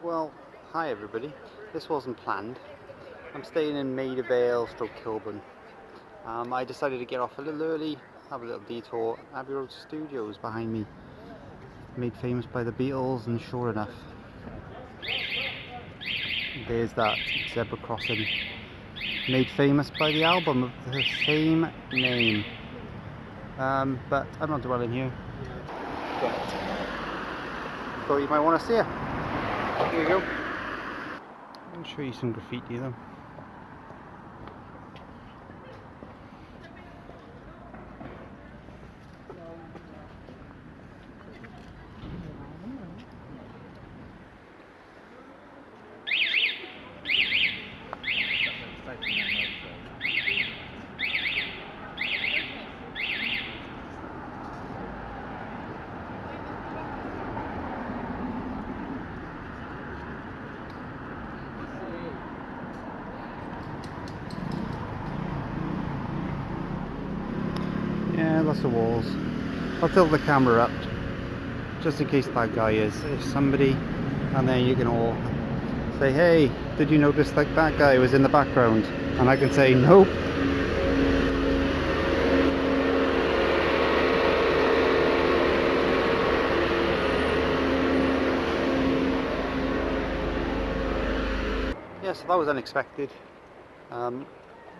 Well, hi everybody. This wasn't planned. I'm staying in Maida Vale, Kilburn. I decided to get off a little early, have a little detour. Abbey Road Studio is behind me, made famous by the Beatles, and sure enough, there's that zebra crossing, made famous by the album of the same name. But I'm not dwelling here. But thought you might want to see it. Here we go. I'll show you some graffiti though. Yeah, lots of walls. I'll tilt the camera up just in case that guy is somebody, and then you can all say, hey, did you notice that guy was in the background? And I can say, nope. Yeah, so that was unexpected.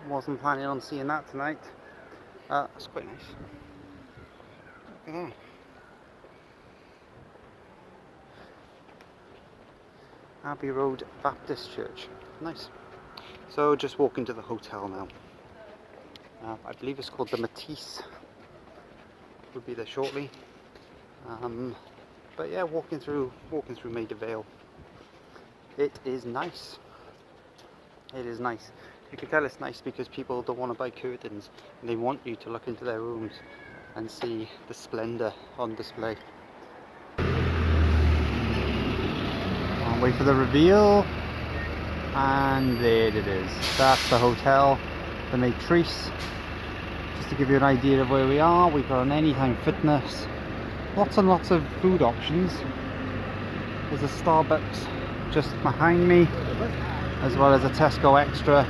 Wasn't planning on seeing that tonight. It's quite nice. Look at that. Abbey Road Baptist Church. Nice. So just walking to the hotel now. I believe it's called the Matisse. We'll be there shortly. But yeah, walking through Maida Vale. It is nice. It is nice. You can tell it's nice because people don't want to buy curtains and they want you to look into their rooms and see the splendour on display. I'll wait for the reveal, and there it is. That's the hotel, the Maitrise. Just to give you an idea of where we are, we've got an Anytime Fitness, lots and lots of food options. There's a Starbucks just behind me, as well as a Tesco Extra,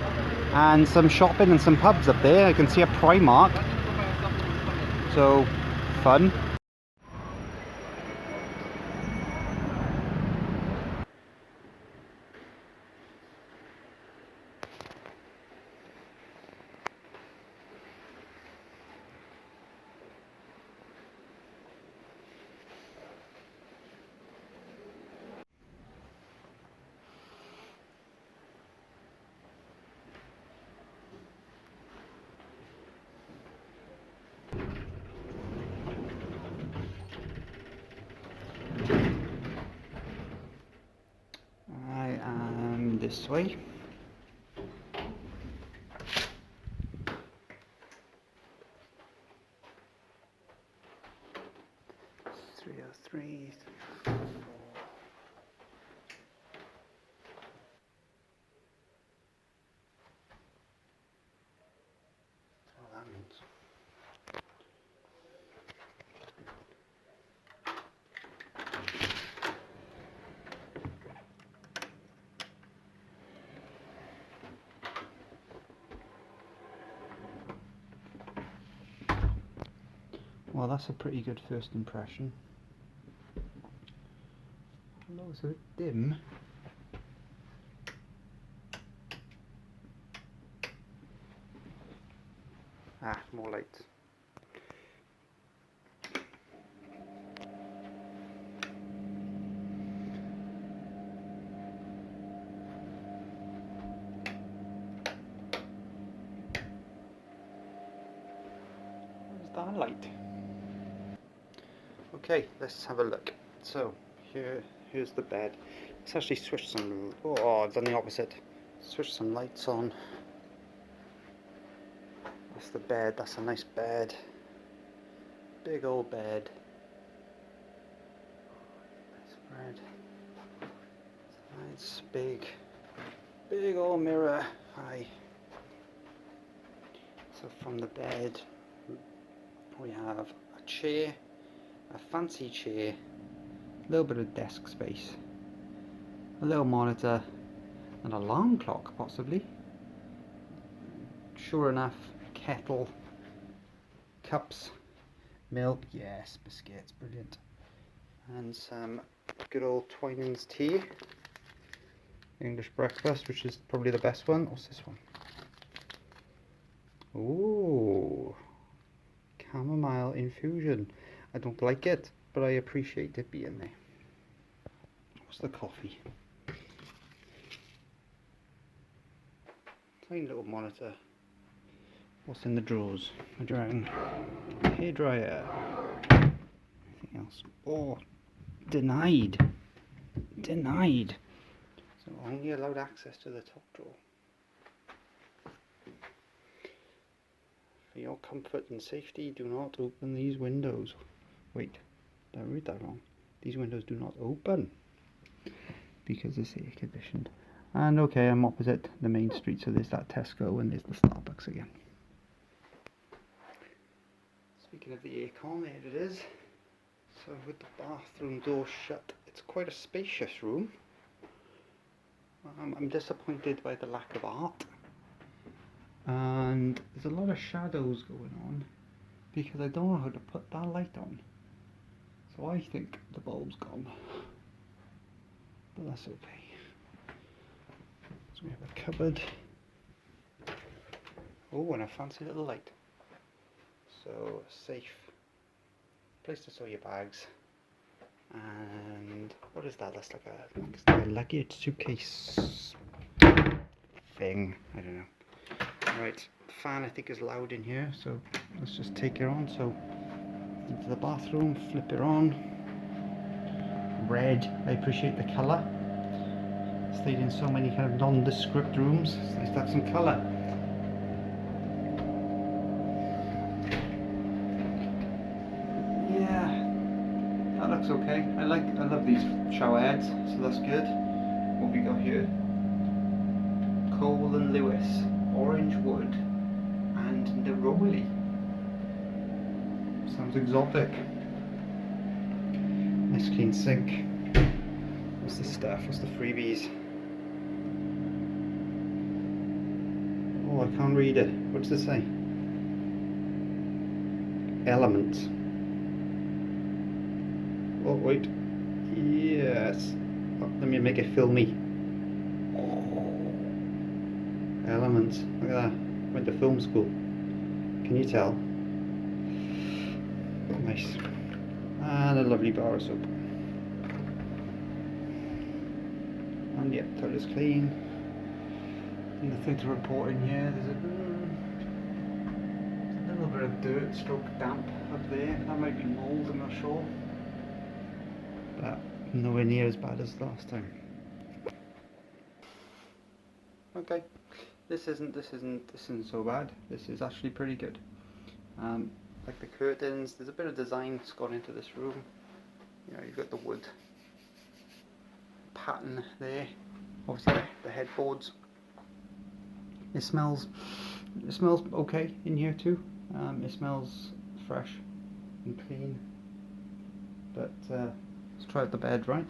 and some shopping and some pubs up there. I can see a Primark, so fun. I am this way. Three oh three. Oh, that means. Well, that's a pretty good first impression. Although it's a bit dim. More lights. Where's that light? Okay, let's have a look. So here's the bed. Let's actually switch some. Oh, I've done the opposite. Switch some lights on. That's the bed. That's a nice bed. Big old bed. Nice spread. Nice big old mirror. Hi. So from the bed, we have a chair, a fancy chair, a little bit of desk space, a little monitor, an alarm clock possibly. Sure enough, kettle, cups, milk, yes, biscuits, brilliant. And some good old Twinings tea. English breakfast, which is probably the best one. What's this one? Ooh, chamomile infusion. I don't like it, but I appreciate it being there. What's the coffee? Tiny little monitor. What's in the drawers? A drying hairdryer. Anything else? Oh, denied. Denied. So only allowed access to the top drawer. For your comfort and safety, do not open these windows. Wait, did I read that wrong? These windows do not open because it's air conditioned. And okay, I'm opposite the main street, so there's that Tesco and there's the Starbucks again. Speaking of the aircon, there it is. So with the bathroom door shut, it's quite a spacious room. I'm disappointed by the lack of art. And there's a lot of shadows going on because I don't know how to put that light on. So I think the bulb's gone. But that's okay. So we have a cupboard. Oh, and a fancy little light. So safe. Place to store your bags. And what is that? That's like a luggage suitcase thing. I don't know. Right, the fan I think is loud in here, so let's just take it on. So into the bathroom, flip it on. Red, I appreciate the colour. Stayed in so many kind of nondescript rooms. It's nice to have some colour. Yeah, that looks okay. I love these shower heads, so that's good. What have we got here? Cole and Lewis, orange wood, and neroli. Sounds exotic. Nice clean sink. What's the stuff? What's the freebies? Oh, I can't read it. What does it say? Element. Oh, wait. Yes. Oh, let me make it filmy. Element. Look at that. Went to film school. Can you tell? Nice. And a lovely bar of soap. And yep, toilet's clean. Nothing to report in here. There's a little bit of dirt, stroke damp up there. That might be mould, I'm not sure. But nowhere near as bad as last time. Okay, this isn't so bad. This is actually pretty good. Like the curtains, there's a bit of design that's gone into this room. You know, you've got the wood pattern there. Obviously the headboards. It smells okay in here too. It smells fresh and clean. But let's try out the bed, right?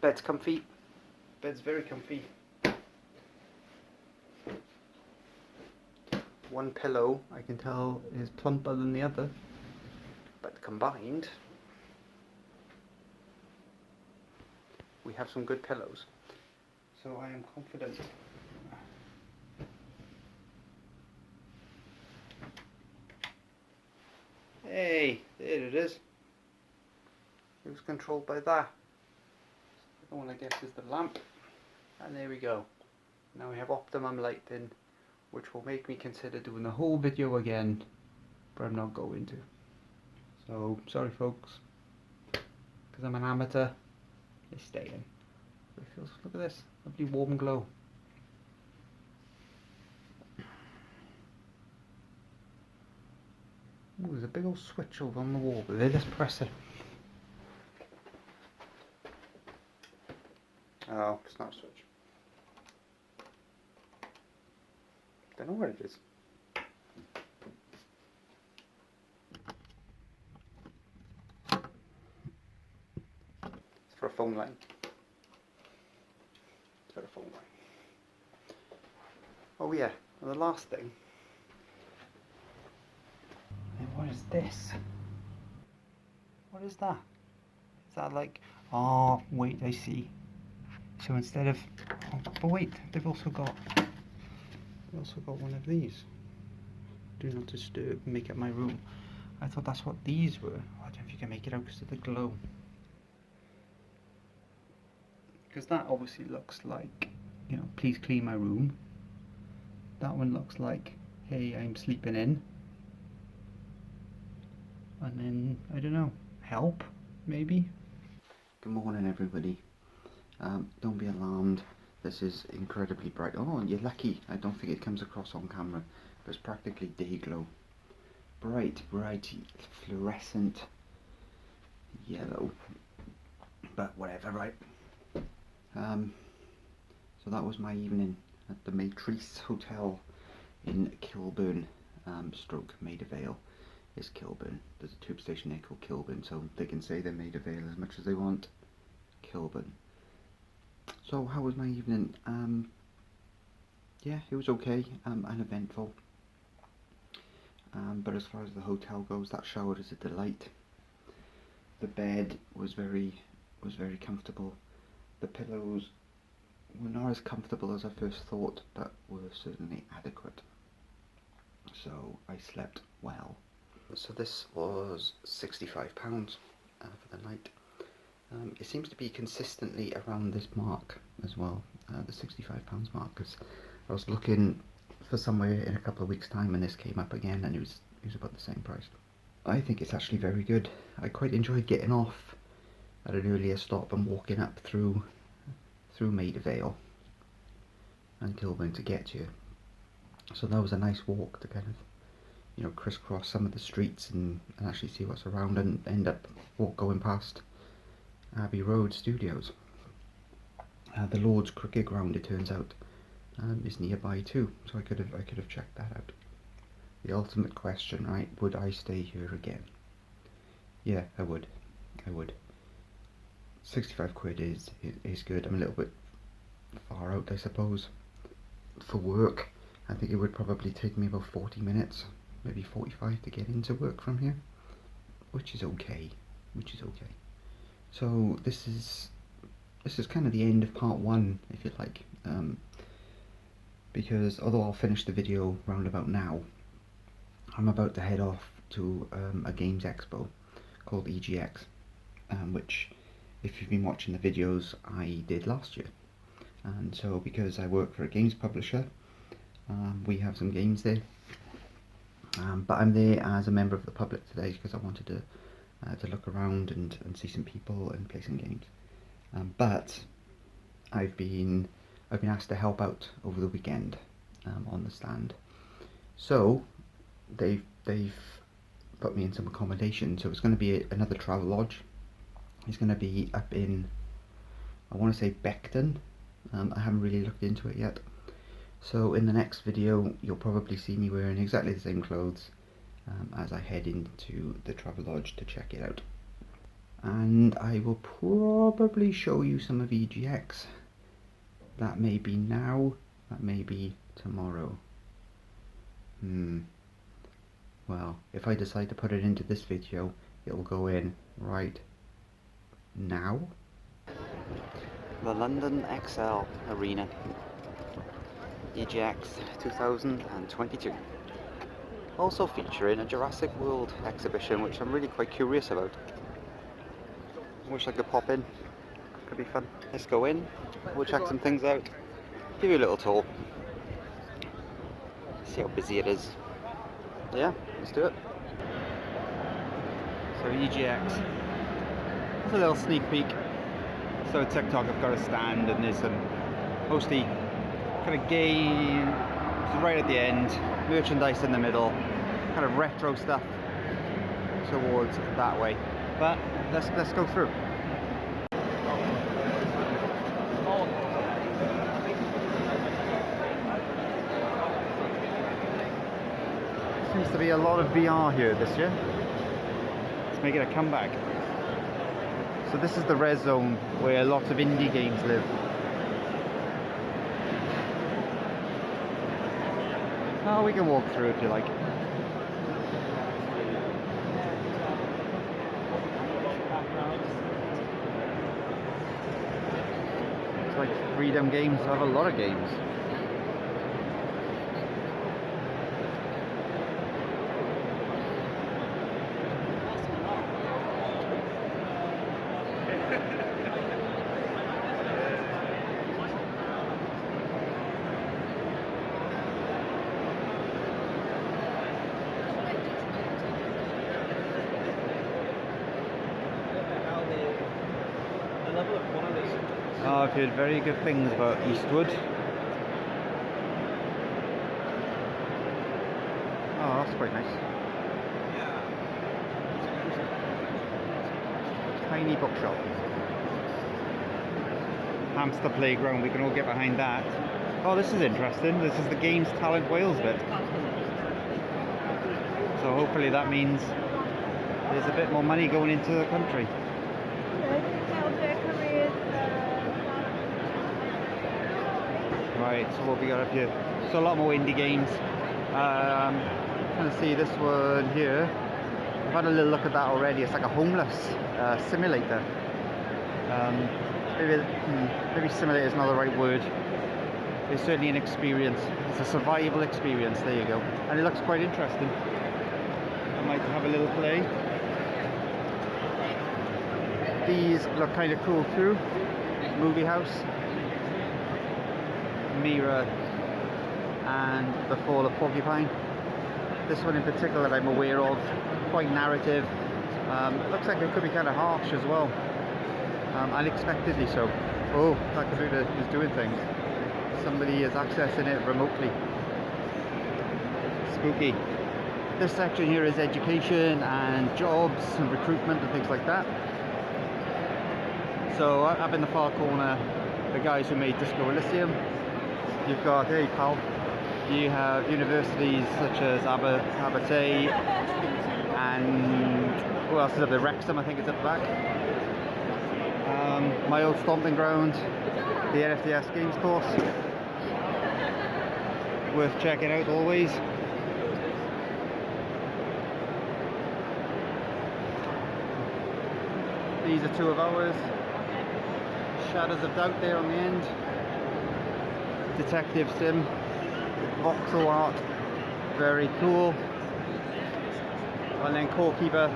Bed's comfy. Bed's very comfy. One pillow, I can tell, is plumper than the other, but combined, we have some good pillows. So I am confident. Hey, there it is. It was controlled by that. The one I guess is the lamp. And there we go. Now we have optimum lighting, which will make me consider doing the whole video again, but I'm not going to. So, sorry folks, because I'm an amateur, it's staying. It feels, look at this, lovely warm glow. Ooh, there's a big old switch over on the wall, but let's press it. Oh, it's not a switch. Don't know where it is. for a phone line. It's got a phone line. Oh yeah, and the last thing. And what is this? What is that? Is that like, oh wait, I see. So instead of, oh, but wait, they've also got one of these. Do not disturb, make up my room. I thought that's what these were. I don't know if you can make it out because of the glow. Because that obviously looks like, you know, please clean my room. That one looks like, hey, I'm sleeping in. And then, I don't know, help, maybe? Good morning, everybody. Don't be alarmed. This is incredibly bright. Oh, and you're lucky. I don't think it comes across on camera, but it's practically day glow. Bright, fluorescent yellow. But whatever, right? So that was my evening at the Maitrise Hotel in Kilburn, stroke Maida Vale is Kilburn. There's a tube station there called Kilburn, so they can say they're Maida Vale as much as they want. Kilburn. So how was my evening? Yeah, it was okay, uneventful. But as far as the hotel goes, that shower is a delight. The bed was very comfortable. The pillows were not as comfortable as I first thought, but were certainly adequate. So I slept well. So this was £65 for the night. It seems to be consistently around this mark as well, the £65 mark, because I was looking for somewhere in a couple of weeks' time and this came up again and it was about the same price. I think it's actually very good. I quite enjoyed getting off at an earlier stop and walking up through Maida Vale and Kilburn to get here. So that was a nice walk to kind of, you know, crisscross some of the streets and actually see what's around and end up going past Abbey Road Studios. The Lord's Cricket Ground, it turns out, is nearby too, so I could have checked that out. The ultimate question, right? Would I stay here again? Yeah, I would. 65 quid is good. I'm a little bit far out, I suppose. For work, I think it would probably take me about 40 minutes, maybe 45 to get into work from here, which is okay. So this is kind of the end of part one, if you like, because although I'll finish the video round about now, I'm about to head off to a games expo called EGX, which, if you've been watching the videos, I did last year. And so because I work for a games publisher, we have some games there, but I'm there as a member of the public today because I wanted to look around and see some people and play some games. But I've been asked to help out over the weekend on the stand. So they've put me in some accommodation. So it's going to be another travel lodge. It's going to be up in, I want to say Beckton. I haven't really looked into it yet. So in the next video you'll probably see me wearing exactly the same clothes as I head into the travel lodge to check it out. And I will probably show you some of EGX. That may be now, that may be tomorrow. Well, if I decide to put it into this video, it will go in right now. The London XL Arena, EGX 2022. Also featuring a Jurassic World exhibition, which I'm really quite curious about. Wish I could pop in, could be fun. Let's go in, we'll check some things out, give you a little tour, see how busy it is. Yeah, let's do it. So EGX, it's a little sneak peek. So TikTok, I've got a stand and there's some mostly kind of games right at the end, merchandise in the middle, kind of retro stuff towards that way. But let's go through. Seems to be a lot of VR here this year. Let's make it a comeback. So this is the res zone where lots of indie games live. Oh, we can walk through if you like. It's like Freedom Games have a lot of games. Oh, I've heard very good things about Eastwood. Oh, that's quite nice. Tiny bookshop. Hamster playground, we can all get behind that. Oh, this is interesting. This is the Games Talent Wales bit. So hopefully that means there's a bit more money going into the country. Right, so what we got up here? So a lot more indie games. Trying to see this one here. I've had a little look at that already. It's like a homeless simulator. Maybe simulator is not the right word. It's certainly an experience. It's a survival experience. There you go. And it looks quite interesting. I might have a little play. These look kind of cool too. Movie house. Mira and The Fall of Porcupine. This one in particular that I'm aware of, quite narrative. Looks like it could be kind of harsh as well, unexpectedly so. Oh, that computer is doing things. Somebody is accessing it remotely. Spooky. This section here is education and jobs and recruitment and things like that. So up in the far corner, the guys who made Disco Elysium. You've got, hey pal, you have universities such as Abertay and who else is up there? Wrexham, I think it's at the back. My old stomping ground, the NFTS Games course. Worth checking out always. These are two of ours. Shadows of Doubt there on the end. Detective sim, voxel art, very cool. And then Core Keeper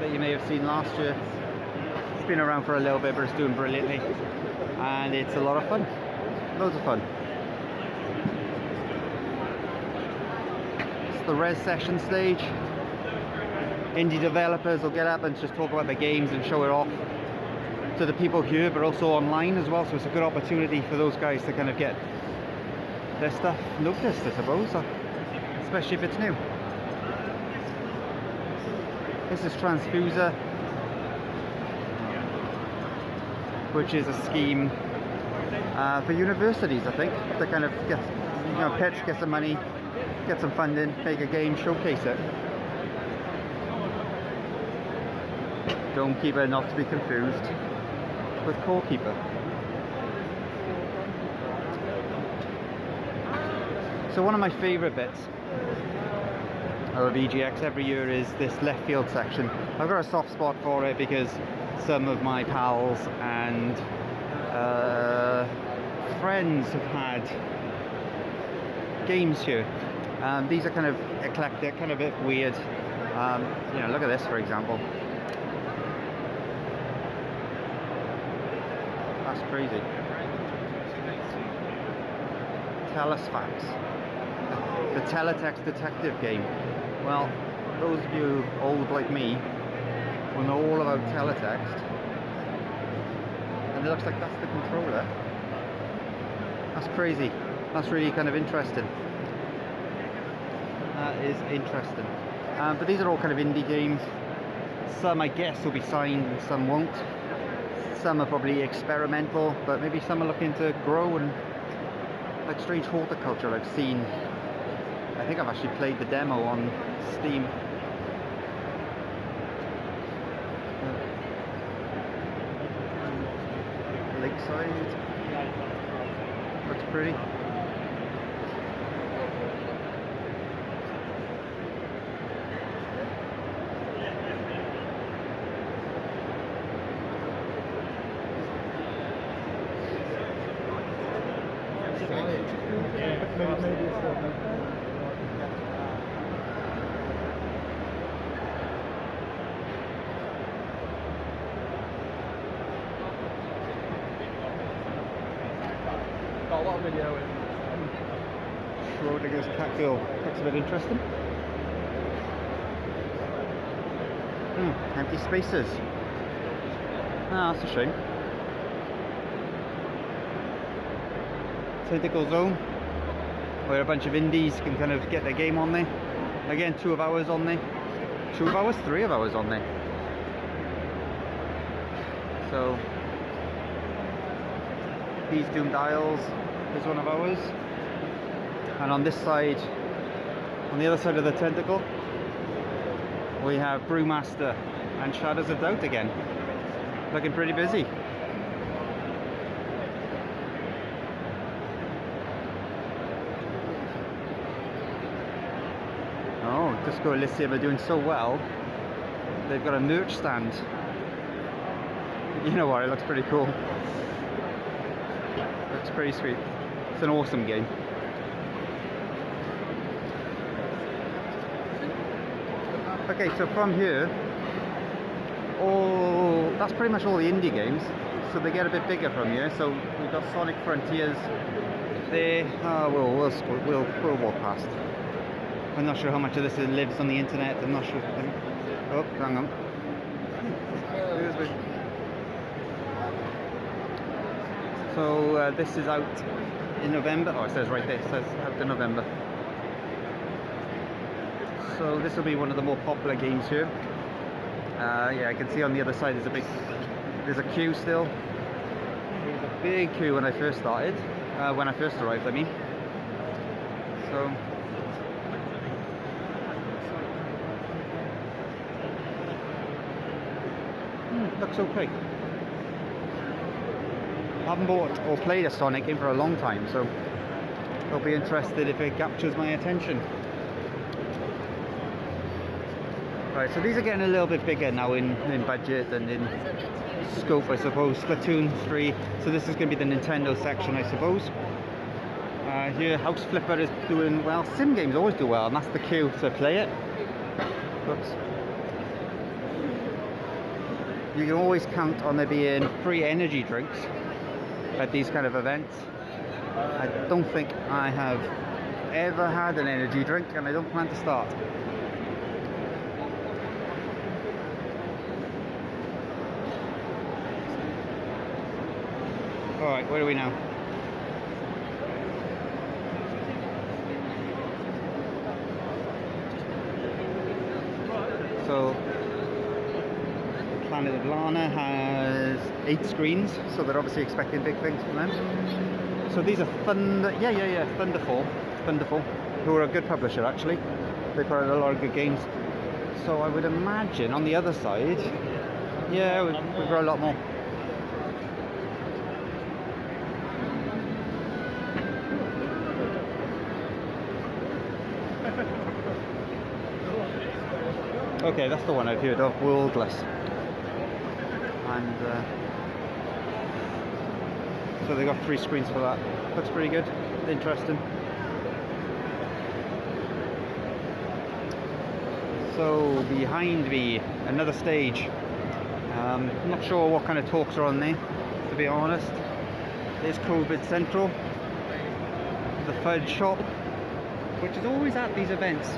that you may have seen last year. It's been around for a little bit, but it's doing brilliantly, and it's a lot of fun, loads of fun. It's the res session stage. Indie developers will get up and just talk about their games and show it off to the people here, but also online as well, so it's a good opportunity for those guys to kind of get their stuff noticed, I suppose, especially if it's new. This is Transfuser, which is a scheme for universities, I think, to kind of get, pitch, get some money, get some funding, make a game, showcase it. Dome Keeper, not to be confused with Core Keeper. So one of my favourite bits of EGX every year is this left field section. I've got a soft spot for it because some of my pals and friends have had games here. These are kind of eclectic, kind of a bit weird. Look at this, for example. That's crazy. Telesfax. The teletext detective game. Well, those of you old like me will know all about teletext. And it looks like that's the controller. That's crazy. That's really kind of interesting. That is interesting. But these are all kind of indie games. Some I guess will be signed and some won't. Some are probably experimental, but maybe some are looking to grow, and like Strange Horticulture I've seen. I think I've actually played the demo on Steam. lakeside. Looks pretty. Got a lot of video in. Schrodinger's cat girl. Looks a bit interesting. Empty spaces. Ah, that's a shame. Tentacle Zone, where a bunch of indies can kind of get their game on there. Again, 2 of ours on there. 2 of ours? 3 of ours on there. So, these Doom Dials is one of ours. And on this side, on the other side of the tentacle, we have Brewmaster and Shadows of Doubt again. Looking pretty busy. Oh, Disco Elysium are doing so well. They've got a merch stand. You know what, it looks pretty cool. Looks pretty sweet. It's an awesome game. Okay, so from here, that's pretty much all the indie games. So they get a bit bigger from here. So we've got Sonic Frontiers there. We'll walk past. I'm not sure how much of this lives on the internet. I'm not sure. Oh, hang on. Excuse me. So this is out in November. Oh, it says right there. It says out in November. So this will be one of the more popular games here. Yeah, I can see on the other side there's a queue still. There was a big queue when I first started. When I first arrived, I mean. So. Looks okay. I haven't bought or played a Sonic game for a long time, so I'll be interested if it captures my attention. Right, so these are getting a little bit bigger now in budget and in scope, I suppose. Splatoon 3, so this is going to be the Nintendo section, I suppose. Here, House Flipper is doing well. Sim games always do well, and that's the queue to play it. Oops. You can always count on there being free energy drinks at these kind of events. I don't think I have ever had an energy drink, and I don't plan to start. Alright, where are we now? So, Planet of Lana has 8 screens, so they're obviously expecting big things from them. So these are Thunderful, who are a good publisher actually. They put out a lot of good games. So I would imagine on the other side, yeah, we've got a lot more. Okay, that's the one I've heard of, Worldless. And so they got 3 screens for that. Looks pretty good, interesting. So behind me, another stage. I'm not sure what kind of talks are on there, to be honest. There's COVID Central, the Fudge Shop, which is always at these events.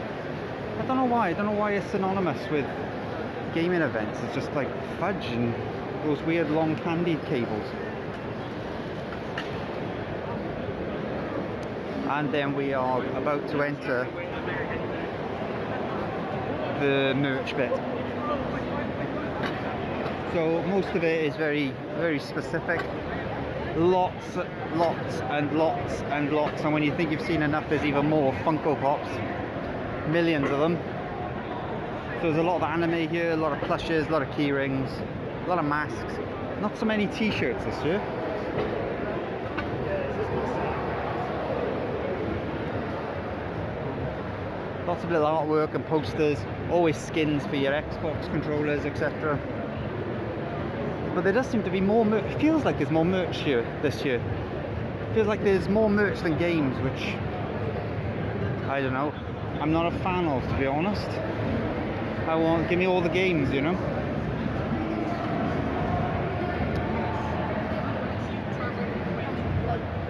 I don't know why. I don't know why it's synonymous with gaming events. It's just like fudge and those weird long candied cables. And then we are about to enter the merch bit. So most of it is very, very specific. Lots and lots and lots. And when you think you've seen enough, there's even more Funko Pops. Millions of them. So there's a lot of anime here, a lot of plushes, a lot of key rings, a lot of masks. Not so many t-shirts this year. Lots of little artwork and posters, always skins for your Xbox controllers, etc. But there does seem to be more merch. It feels like there's more merch here this year. It feels like there's more merch than games, which I don't know. I'm not a fan of, to be honest. Give me all the games, you know.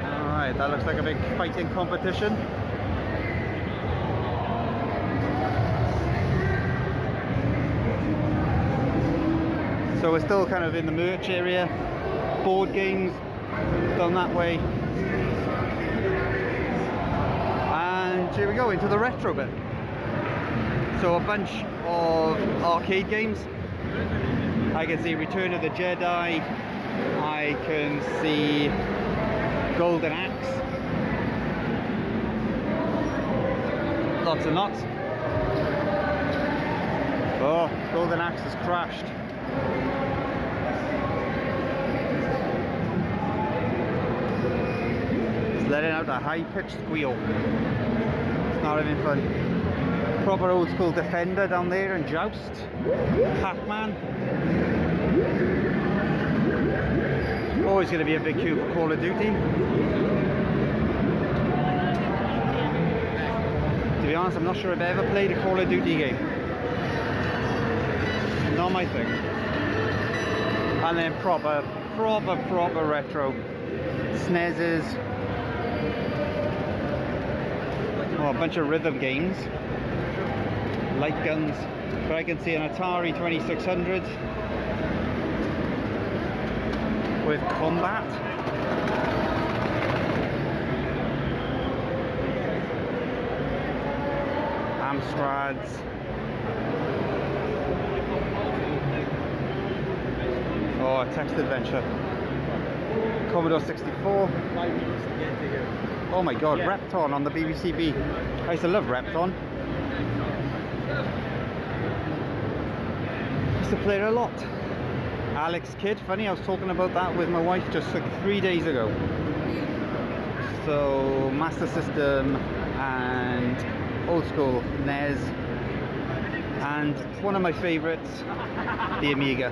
Alright, that looks like a big fighting competition. So we're still kind of in the merch area. Board games done that way. And here we go into the retro bit. So a bunch of arcade games. I can see Return of the Jedi. I can see Golden Axe. Lots and lots. Oh, Golden Axe has crashed. It's letting out a high-pitched squeal. It's not even fun. Proper old school Defender down there and Joust. Pac-Man. Always going to be a big queue for Call of Duty. To be honest, I'm not sure if I've ever played a Call of Duty game. Not my thing. And then proper retro. SNESes. Oh, a bunch of rhythm games. Light guns. But I can see an Atari 2600 with combat. Amstrads. Oh, text adventure. Commodore 64. Oh my god, Repton on the BBCB. I used to love Repton. Used to play it a lot. Alex Kidd, funny, I was talking about that with my wife just like 3 days ago. So, Master System and old school NES. And one of my favourites, the Amiga.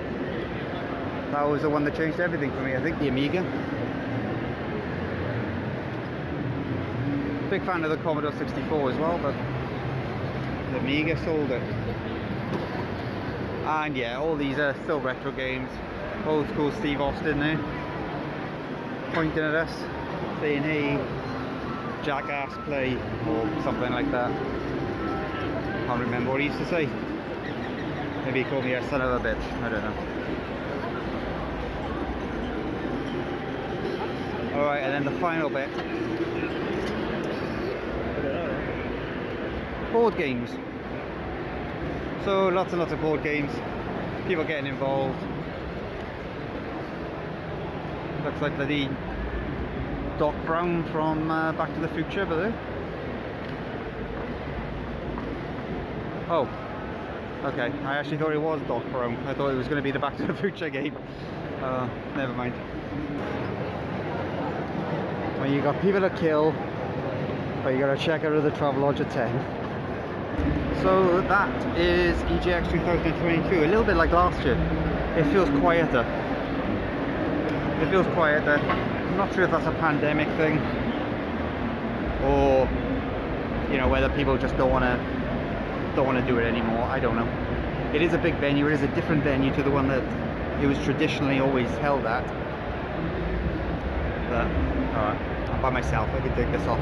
That was the one that changed everything for me, I think, the Amiga. Big fan of the Commodore 64 as well, but the Amiga sold it. And yeah, all these are still retro games. Old school Steve Austin there, pointing at us, saying, hey, jackass, play, or something like that. Can't remember what he used to say. Maybe he called me a son of a bitch, I don't know. Alright, and then the final bit. Board games. So lots and lots of board games. People getting involved. Looks like the Doc Brown from Back to the Future, but there. Oh, okay. I actually thought it was Doc Brown. I thought it was going to be the Back to the Future game. Never mind. Well, you got People to Kill, but you got to check out of the Travelodge at 10. So that is EGX 2022. A little bit like last year. It feels quieter. It feels quieter. I'm not sure if that's a pandemic thing, or you know, whether people just don't want to do it anymore. I don't know. It is a big venue. It is a different venue to the one that it was traditionally always held at. But alright, I'm by myself. I can take this off.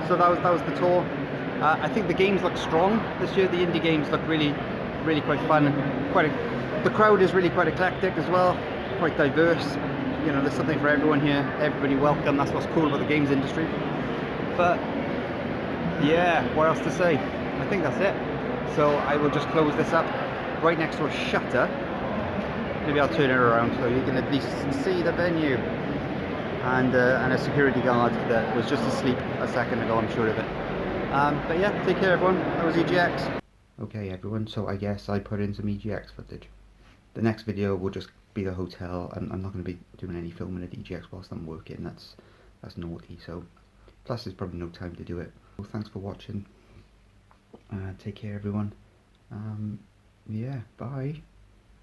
So that was the tour. I think the games look strong this year. The indie games look really quite fun. The crowd is really quite eclectic as well. Quite diverse. You know, there's something for everyone here. Everybody welcome. That's what's cool about the games industry. But yeah, what else to say? I think that's it. So I will just close this up right next to a shutter. Maybe I'll turn it around so you can at least see the venue. And a security guard that was just asleep a second ago, I'm sure of it. But yeah, take care everyone. That was EGX. Okay everyone, so I guess I put in some EGX footage. The next video will just be the hotel. I'm not going to be doing any filming at EGX whilst I'm working. That's naughty. So plus there's probably no time to do it. Well, thanks for watching. Take care, everyone. Yeah, bye.